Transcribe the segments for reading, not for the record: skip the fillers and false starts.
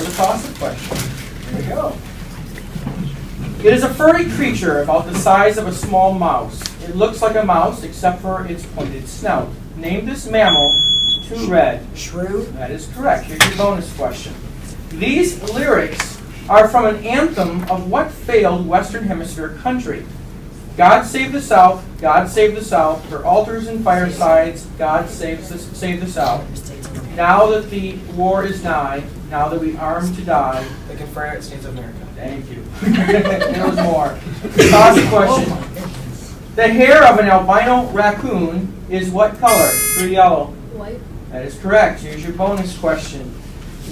for the toss-up question. There you go. It is a furry creature about the size of a small mouse. It looks like a mouse except for its pointed snout. Name this mammal. 2 red. Shrew. That is correct. Here's your bonus question. These lyrics are from an anthem of what failed Western Hemisphere country? God save the South, God save the South, her altars and firesides, God save the South. Now that the war is nigh, now that we arm to die. The Confederate States of America. Thank you. There was more. Last question. The hair of an albino raccoon is what color? 3 yellow. White. That is correct. Here's your bonus question.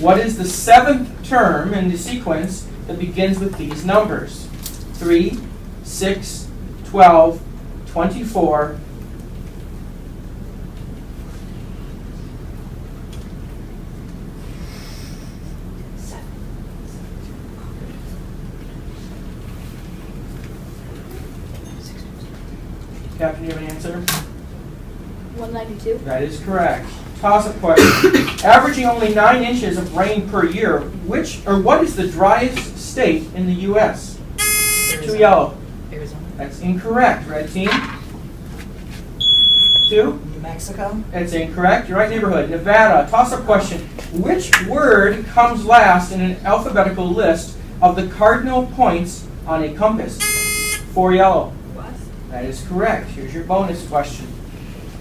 What is the 7th term in the sequence that begins with these numbers? 3, 6, 12, 24. Captain, do you have an answer? 192. That is correct. Toss-up question. Averaging only 9 inches of rain per year, what is the driest state in the U.S.? Arizona. 2 yellow. Arizona. That's incorrect. Red team. 2. New Mexico. That's incorrect. You're right neighborhood. Nevada. Toss-up question. Which word comes last in an alphabetical list of the cardinal points on a compass? 4 yellow. West. That is correct. Here's your bonus question.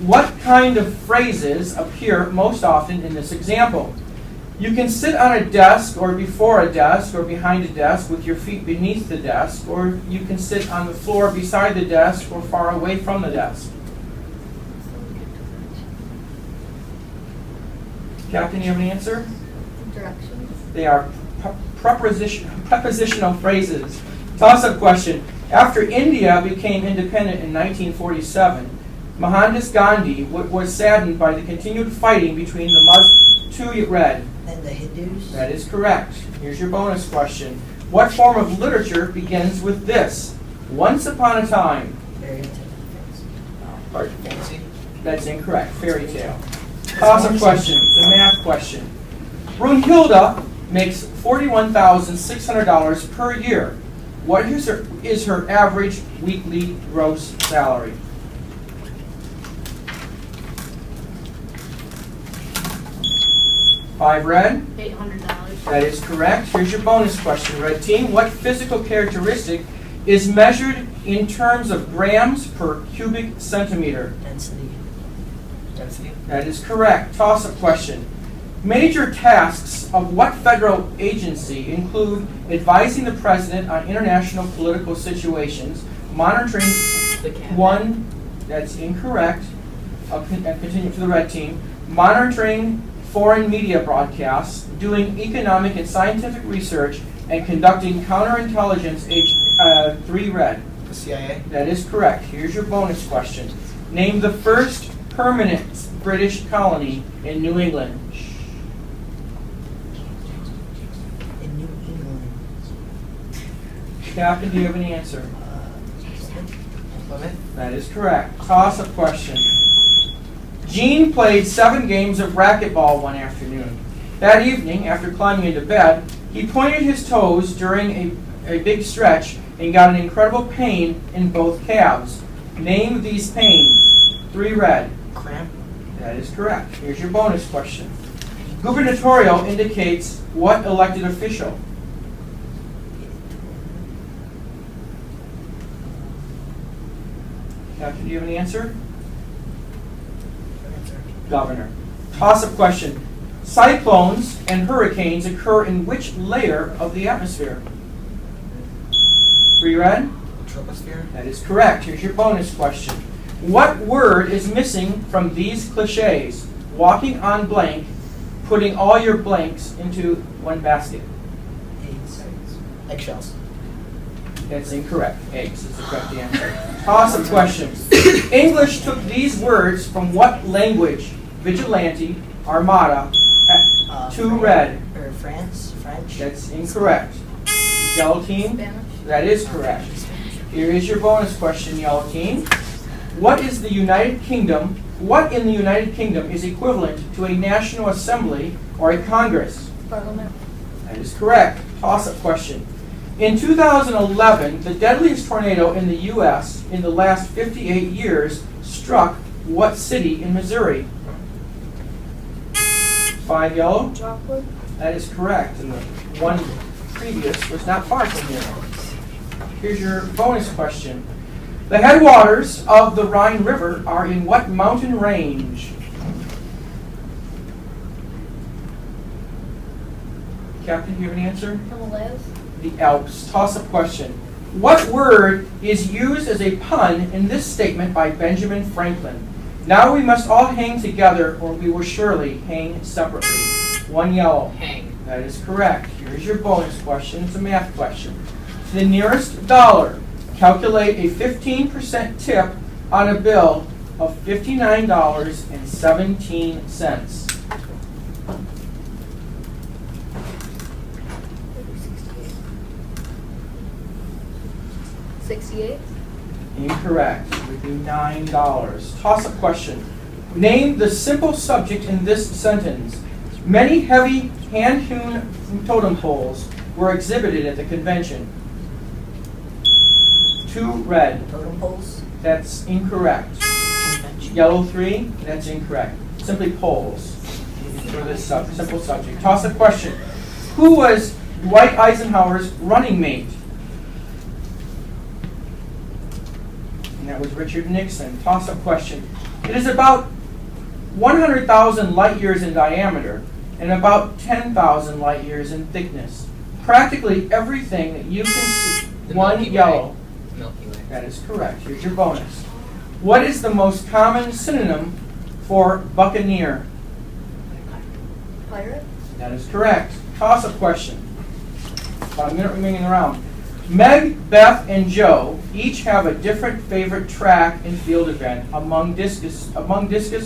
What kind of phrases appear most often in this example? You can sit on a desk or before a desk or behind a desk with your feet beneath the desk, or you can sit on the floor beside the desk or far away from the desk. Captain, you have an answer? Directions. They are prepositional phrases. Toss-up question. After India became independent in 1947, Mohandas Gandhi was saddened by the continued fighting between the Muslims. 2 red. And the Hindus. That is correct. Here's your bonus question. What form of literature begins with this? Once upon a time. Fairy tale. Pardon? Fantasy. That's incorrect. Fairy tale. Toss-up question. The math question. Brunhilde makes $41,600 per year. What is her average weekly gross salary? $5 red. $800. That is correct. Here's your bonus question, red team. What physical characteristic is measured in terms of grams per cubic centimeter? Density. Density. That is correct. Toss-up question. Major tasks of what federal agency include advising the president on international political situations, monitoring The cabinet. one, that's incorrect. I'll continue for the red team. Monitoring foreign media broadcasts, doing economic and scientific research, and conducting counterintelligence. 3 red. The CIA. That is correct. Here's your bonus question. Name the first permanent British colony in New England. In New England. Captain, do you have an answer? Plymouth. That is correct. Toss-up question. Gene played 7 games of racquetball one afternoon. That evening, after climbing into bed, he pointed his toes during a big stretch and got an incredible pain in both calves. Name these pains. 3 red. Cramp. That is correct. Here's your bonus question. Gubernatorial indicates what elected official? Captain, do you have an answer? Governor. Toss-up question. Cyclones and hurricanes occur in which layer of the atmosphere? 3 red. Troposphere. That is correct. Here's your bonus question. What word is missing from these cliches? Walking on blank, putting all your blanks into one basket. Eggs. Eggshells. That's incorrect. Eggs is the correct answer. Toss-up question. English took these words from what language? Vigilante, armada, 2 red. Or France. French. That's incorrect. Yellow team? Spanish. That is correct. Here is your bonus question, yellow team. What in the United Kingdom is equivalent to a National Assembly or a Congress? Parliament. That is correct. Toss-up question. In 2011, the deadliest tornado in the U.S. in the last 58 years struck what city in Missouri? 5 yellow. Rockwood. That is correct. And the one previous was not far from here. Here's your bonus question. The headwaters of the Rhine River are in what mountain range? Captain, do you have an answer? Himalayas. The Alps. Toss-up question. What word is used as a pun in this statement by Benjamin Franklin? Now we must all hang together or we will surely hang separately. 1 yellow. Hang. That is correct. Here's your bonus question. It's a math question. To the nearest dollar, calculate a 15% tip on a bill of $59.17. 68. Incorrect. We do $9. Toss-up question. Name the simple subject in this sentence. Many heavy hand-hewn totem poles were exhibited at the convention. 2 red. Totem poles. That's incorrect. Convention. Yellow 3. That's incorrect. Simply poles for this simple subject. Toss-up question. Who was Dwight Eisenhower's running mate? And that was Richard Nixon. Toss-up question. It is about 100,000 light years in diameter and about 10,000 light years in thickness. Practically everything that you can see. The 1 Milky Way. yellow. Milky Way. That is correct. Here's your bonus. What is the most common synonym for buccaneer? Pirate. That is correct. Toss-up question. About a minute remaining around. Meg, Beth, and Joe each have a different favorite track and field event among discus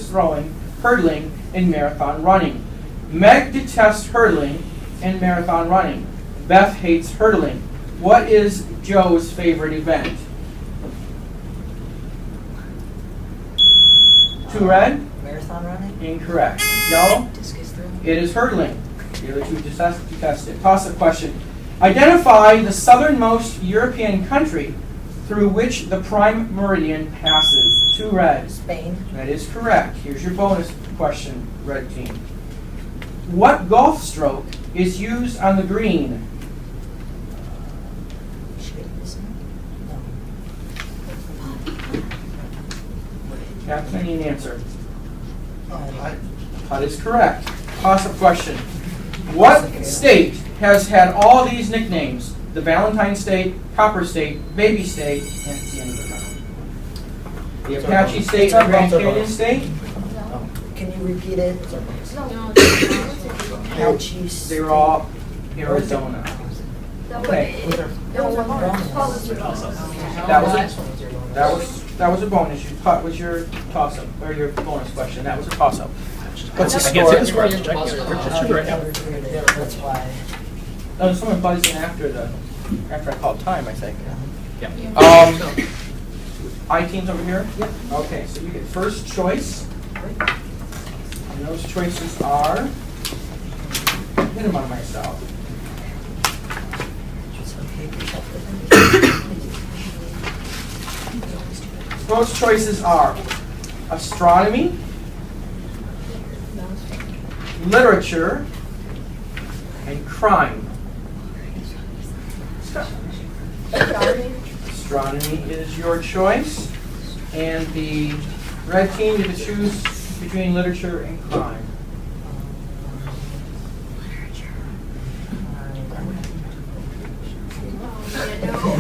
throwing, hurdling, and marathon running. Meg detests hurdling and marathon running. Beth hates hurdling. What is Joe's favorite event? 2 red? Marathon running. Incorrect. Yellow? Discus throw. It is hurdling. The other two detest it. Toss-up question. Identify the southernmost European country through which the prime meridian passes. 2 red. Spain. That is correct. Here's your bonus question, red team. What golf stroke is used on the green? Shape, isn't it? No. Captain, I need an answer. Putt. That is correct. Toss-up question. What state has had all these nicknames? The Valentine State, Copper State, Baby State, and it's the end of the round. The Apache State and Grand Canyon State? No. Can you repeat it? No. Apache. They're all Arizona. Okay. That was That was a bonus. Your putt was your toss-up, or your bonus question. That was a toss-up. What's the I can't see the score? score. Check it. That's why. Oh, someone buzzed in after I called time, I think. Yeah. I teams over here? Yep. Okay, so you get first choice. And those choices are, hit them on myself. Those choices are astronomy, literature, and crime. Astronomy is your choice, and the red team, you have to choose between literature and crime.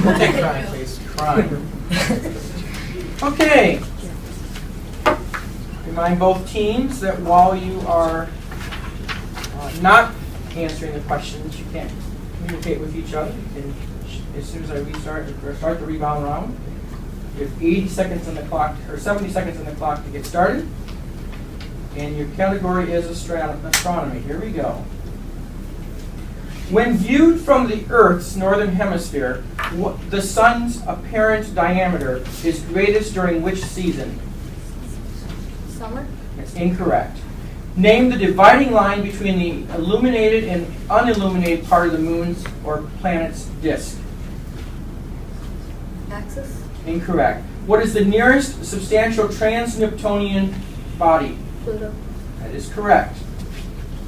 We'll take crime, please. Crime. Okay. Remind both teams that while you are not answering the questions, you can communicate with each other. You can, as soon as I start the rebound round, you have 80 seconds on the clock, or 70 seconds on the clock to get started. And your category is astronomy. Here we go. When viewed from the Earth's northern hemisphere, the sun's apparent diameter is greatest during which season? Summer. It's incorrect. Name the dividing line between the illuminated and unilluminated part of the moon's or planet's disk. Axis. Incorrect. What is the nearest substantial trans-Newtonian body? Pluto. That is correct.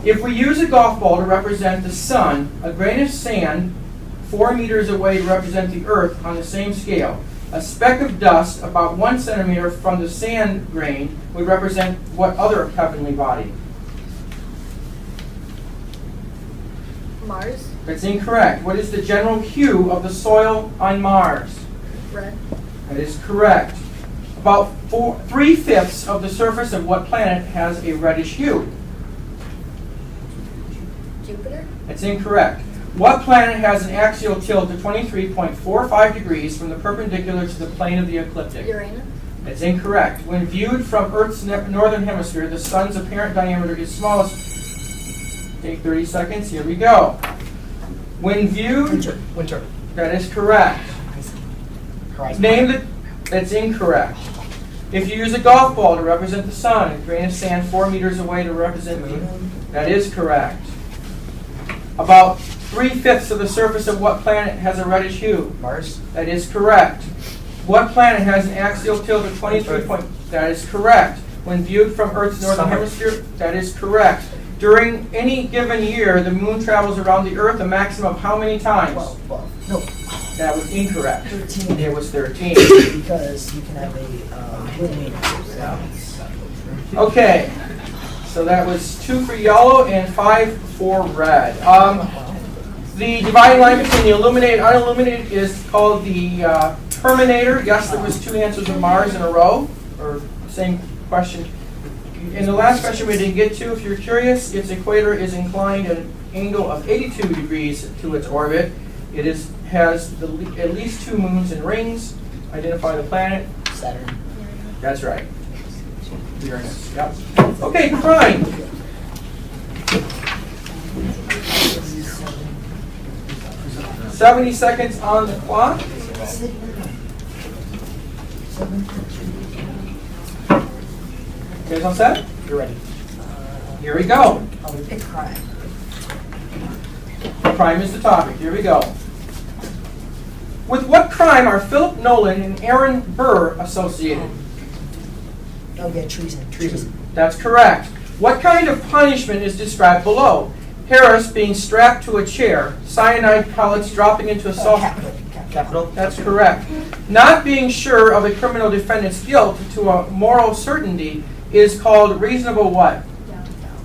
If we use a golf ball to represent the sun, a grain of sand 4 meters away to represent the earth on the same scale, a speck of dust about 1 centimeter from the sand grain would represent what other heavenly body? Mars. That's incorrect. What is the general hue of the soil on Mars? Red. That is correct. About 3/5 of the surface of what planet has a reddish hue? Jupiter. That's incorrect. What planet has an axial tilt of 23.45 degrees from the perpendicular to the plane of the ecliptic? Uranus. That's incorrect. When viewed from Earth's northern hemisphere, the sun's apparent diameter is smallest. Take 30 seconds. Here we go. When viewed, Winter. that is correct. Horizon. Name the. That's incorrect. If you use a golf ball to represent the sun, a grain of sand 4 meters away to represent the moon, that is correct. About 3/5 of the surface of what planet has a reddish hue? Mars. That is correct. What planet has an axial tilt of 23 point? That is correct. When viewed from Earth's northern Summer. hemisphere, that is correct. During any given year, the moon travels around the Earth a maximum of how many times? 12. No, That was incorrect. 13. It was 13. Because you can have a illuminated. Okay, so that was 2 for yellow and 5 for red. The dividing line between the illuminated and unilluminated is called the terminator. Yes, there was 2 answers of Mars in a row, or same question. In the last question we didn't get to, if you're curious, its equator is inclined at an angle of 82 degrees to its orbit. It has at least 2 moons and rings. Identify the planet. Saturn. That's right. Uranus. Yep. Okay, crime. $70 on the clock. You guys all set? You're ready. Here we go. Oh, we pick crime. Crime is the topic. Here we go. With what crime are Philip Nolan and Aaron Burr associated? Oh, yeah, treason. Treason. That's correct. What kind of punishment is described below? Harris being strapped to a chair, cyanide pellets dropping into a salt. Capital. That's correct. Not being sure of a criminal defendant's guilt to a moral certainty is called reasonable what?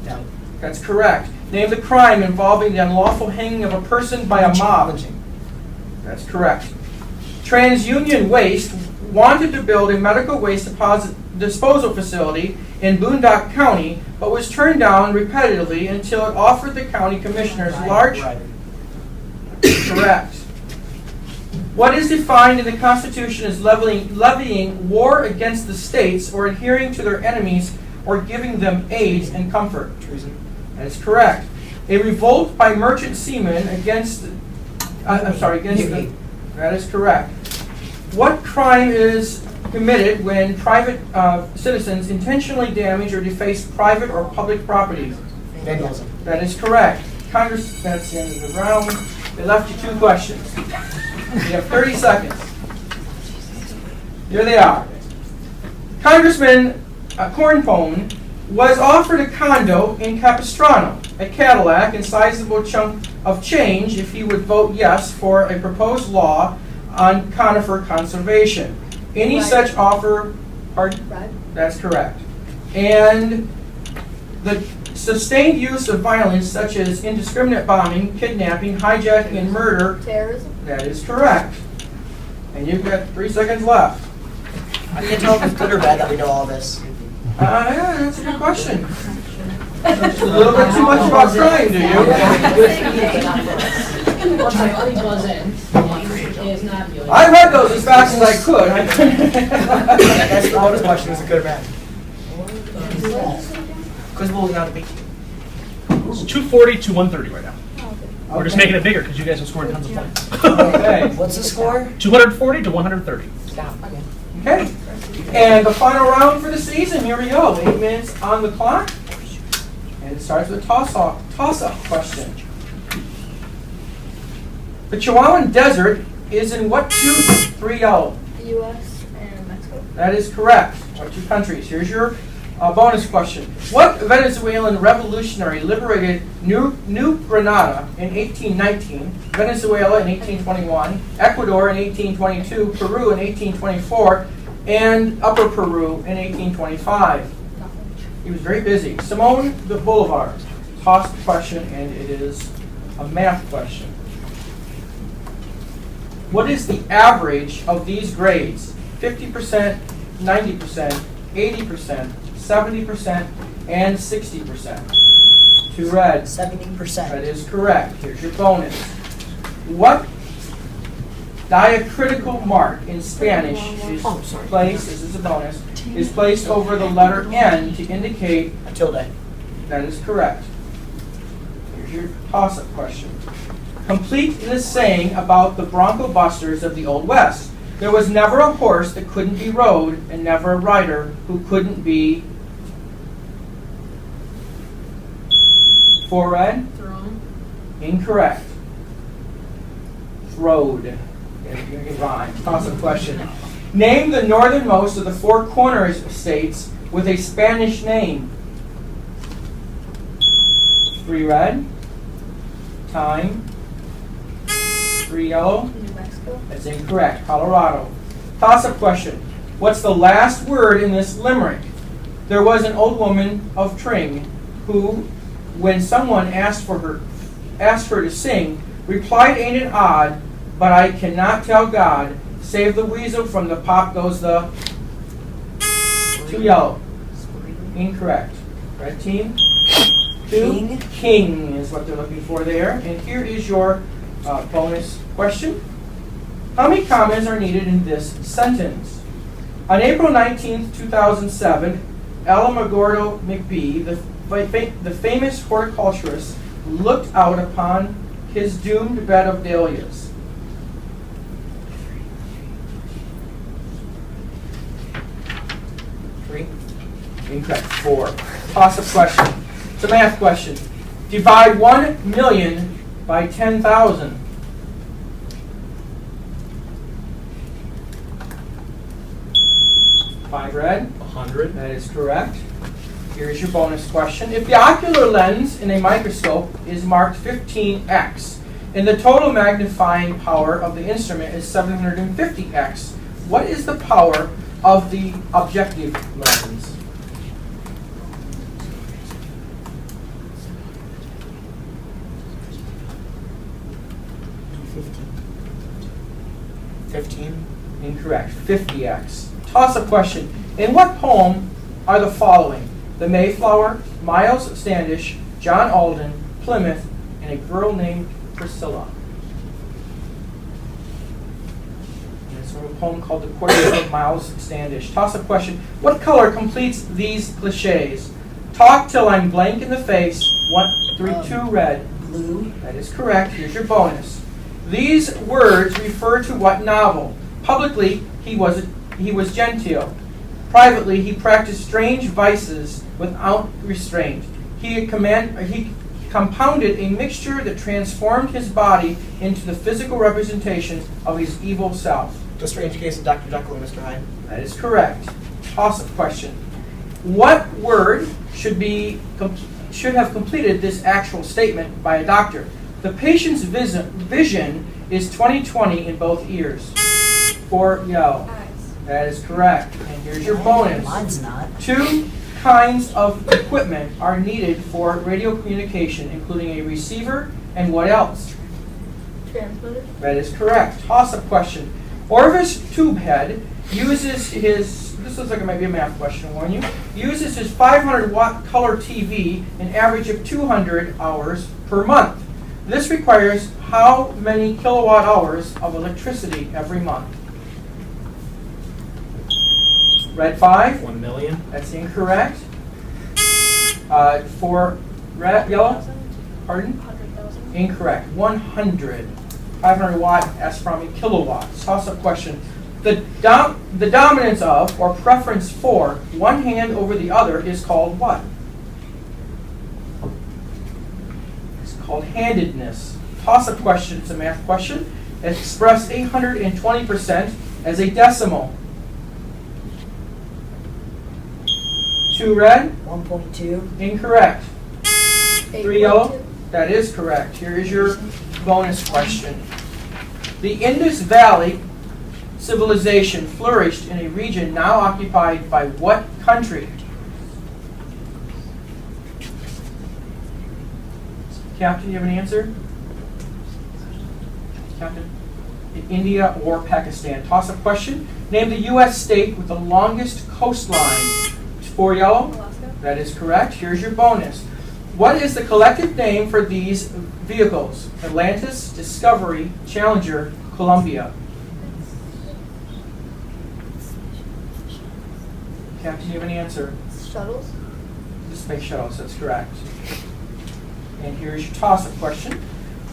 Down. That's correct. Name the crime involving the unlawful hanging of a person by a mob. Lynching. That's correct. TransUnion Waste wanted to build a medical waste disposal facility in Boondock County, but was turned down repetitively until it offered the county commissioners large. Right. Correct. What is defined in the Constitution as levying war against the states or adhering to their enemies or giving them aid and comfort? Treason. That is correct. A revolt by merchant seamen against. Mutiny. That is correct. What crime is committed when private citizens intentionally damage or deface private or public property? Vandalism. That is correct. Congress, that's the end of the round. They left you 2 questions. You have 30 seconds. Here they are. Congressman Cornpone was offered a condo in Capistrano, a Cadillac, and sizable chunk of change if he would vote yes for a proposed law on conifer conservation. Any Right. such offer, pardon? Red. That's correct. And the sustained use of violence such as indiscriminate bombing, kidnapping, hijacking, and murder, Terrorism. that is correct. And you've got 3 seconds left. How do you tell if it's good or bad that we know all this? Yeah, that's a good question. Just a little bit too much about crime, do you? Once the money goes in, is not yours. I read those as fast as I could. That's the bonus question. Is it good or bad? Quiz Bowl is not a big deal. It's 240 to 130 right now. We're just Okay. making it bigger because you guys have scored tons of points. Okay. What's the score? 240 to 130. Okay. And the final round for the season. Here we go. 8 minutes on the clock. And it starts with a toss-up question. The Chihuahuan Desert is in what two? 3 yellow. The U.S. and Mexico. That is correct. What two countries? Here's your bonus question. What Venezuelan revolutionary liberated New Granada in 1819, Venezuela in 1821, Ecuador in 1822, Peru in 1824, and Upper Peru in 1825? He was very busy. Simone de Bolivar. Toss question, and it is a math question. What is the average of these grades? 50%, 90%, 80%, 70%, and 60%. Two red. 70%. That is correct. Here's your bonus. What diacritical mark in Spanish is placed, this is a bonus, is placed over the letter N to indicate A tilde. that is correct. Here's your toss-up question. Complete this saying about the Bronco Busters of the Old West. There was never a horse that couldn't be rode, and never a rider who couldn't be... 4 red? Thrown. Incorrect. Throwed. You can rhyme. Toss-up question. Name the northernmost of the Four Corners states with a Spanish name. 3 red. Time. 3 yellow. New Mexico. That's incorrect. Colorado. Toss-up question. What's the last word in this limerick? There was an old woman of Tring who, when someone asked her to sing, replied, "Ain't it odd, but I cannot tell God. Save the weasel from the pop goes the..." 2 yellow. Incorrect. Red team. 2. King. King is what they're looking for there. And here is your bonus question. How many commas are needed in this sentence? On April 19th, 2007, Alamogordo McBee, the famous horticulturist, looked out upon his doomed bed of dahlias. Three. Incorrect. 4. Toss-up question. It's a math question. Divide 1 million by 10,000. 5 red. 100. That is correct. Here's your bonus question. If the ocular lens in a microscope is marked 15x, and the total magnifying power of the instrument is 750x, what is the power of the objective lens? $15. Incorrect. 50x. Toss-up question. In what poem are the following? The Mayflower, Miles Standish, John Alden, Plymouth, and a girl named Priscilla. And it's from a poem called The Quartet of Miles Standish. Toss-up question. What color completes these cliches? Talk till I'm blank in the face. 1, 3, 2, red. Blue. That is correct. Here's your bonus. These words refer to what novel? Publicly, he was genteel. Privately, he practiced strange vices without restraint. He compounded a mixture that transformed his body into the physical representation of his evil self. The Strange Case of Dr. Jekyll and Mr. Hyde. That is correct. Toss-up question. What word should have completed this actual statement by a doctor? The patient's vision is 20/20 in both ears. 4 yellow. Eyes. That is correct. And here's your bonus. Mine's not. 2 kinds of equipment are needed for radio communication, including a receiver and what else? Transmitter. That is correct. Toss-up question. Orvis Tubehead uses his, this looks like it might be a math question, warn you, uses his 500-watt color TV an average of 200 hours per month. This requires how many kilowatt hours of electricity every month? Red 5. 1 million. That's incorrect. For red, yellow, pardon? 100,000. Incorrect. 100. 500 watt as from a kilowatt. Toss-up question. The dominance of, or preference for, one hand over the other is called what? called handedness. Toss-up question, it's a math question. Express 820% as a decimal. 2 red, 1.2. incorrect. 3 yellow, 8.2. that is correct. Here is your bonus question. The Indus Valley civilization flourished in a region now occupied by what country? Captain, you have an answer? Captain? India or Pakistan? Toss-up question. Name the U.S. state with the longest coastline. 4 yellow? Alaska. That is correct. Here's your bonus. What is the collective name for these vehicles? Atlantis, Discovery, Challenger, Columbia. Captain, you have an answer? Shuttles. The space shuttles, that's correct. And here's your toss-up question.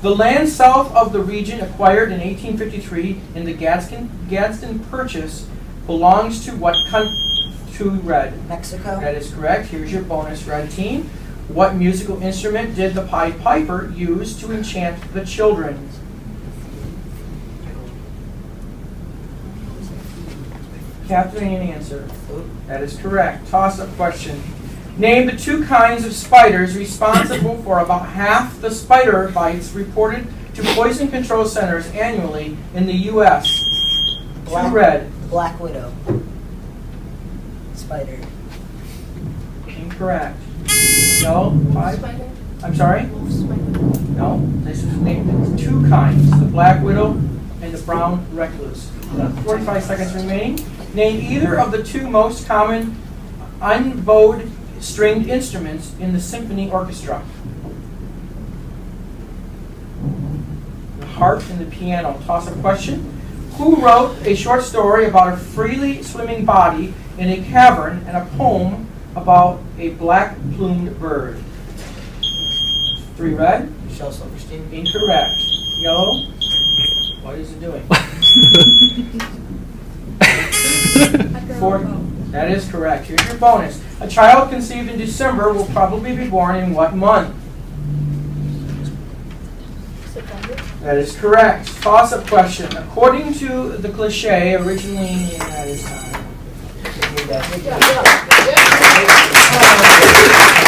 The land south of the region acquired in 1853 in the Gadsden Purchase belongs to what country? 2 red. Mexico. That is correct. Here's your bonus, red team. What musical instrument did the Pied Piper use to enchant the children? Captain, any answer? That is correct. Toss-up question. Name the 2 kinds of spiders responsible for about half the spider bites reported to poison control centers annually in the U.S. 2 red. Black widow. Spider. Incorrect. No? 5? Spider. I'm sorry? Wolf spider. No. This is named 2 kinds. The black widow and the brown recluse. 45 seconds remaining. Name either of the 2 most common unbowed stringed instruments in the symphony orchestra. The harp and the piano. Toss-up question. Who wrote a short story about a freely swimming body in a cavern and a poem about a black-plumed bird? 3 red. Shel Silverstein. Incorrect. Yellow. What is it doing? 4. That is correct. Here's your bonus. A child conceived in December will probably be born in what month? September. That is correct. Toss-up question. According to the cliche, originally that is time. Good job. Yeah.